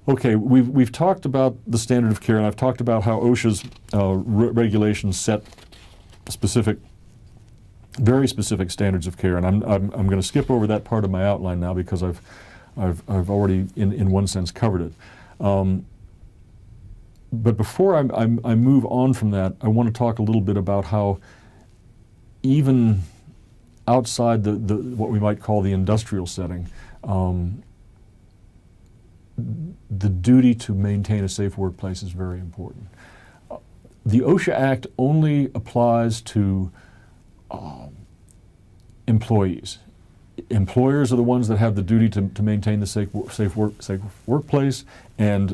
Okay, we've talked about the standard of care, and I've talked about how OSHA's regulations set specific, very specific standards of care, and I'm going to skip over that part of my outline now because I've already, in one sense, covered it. But before I move on from that, I want to talk a little bit about how even outside the what we might call the industrial setting, the duty to maintain a safe workplace is very important. The OSHA Act only applies to employees. Employers are the ones that have the duty to maintain the safe workplace, and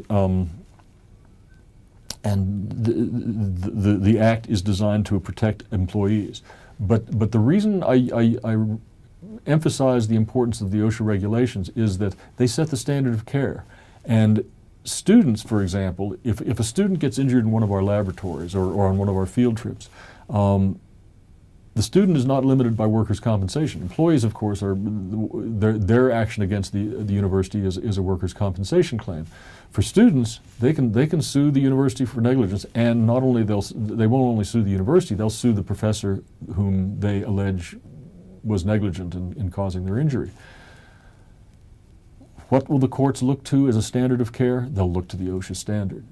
the Act is designed to protect employees. But the reason I emphasize the importance of the OSHA regulations is that they set the standard of care. And students, for example, if a student gets injured in one of our laboratories or on one of our field trips, the student is not limited by workers' compensation. Employees, of course, are their action against the university is a workers' compensation claim. For students, they can sue the university for negligence, and not only they won't only sue the university, they'll sue the professor whom they allege was negligent in causing their injury. What will the courts look to as a standard of care? They'll look to the OSHA standard.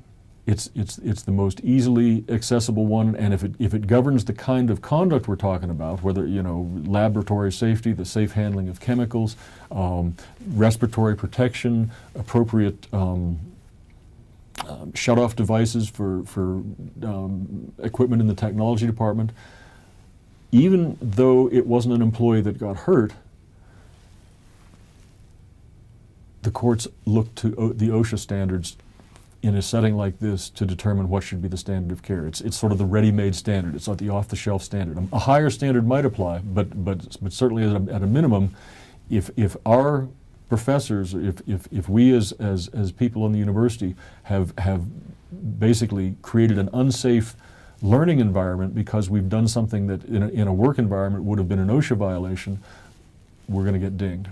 It's the most easily accessible one, and if it governs the kind of conduct we're talking about, whether laboratory safety, the safe handling of chemicals, respiratory protection, appropriate shut-off devices for equipment in the technology department, even though it wasn't an employee that got hurt, the courts look to the OSHA standards in a setting like this to determine what should be the standard of care. It's sort of the ready-made standard. It's not the off-the-shelf standard. A higher standard might apply, but certainly at a minimum, if our professors, if we as people in the university have basically created an unsafe learning environment because we've done something that in a work environment would have been an OSHA violation, we're going to get dinged.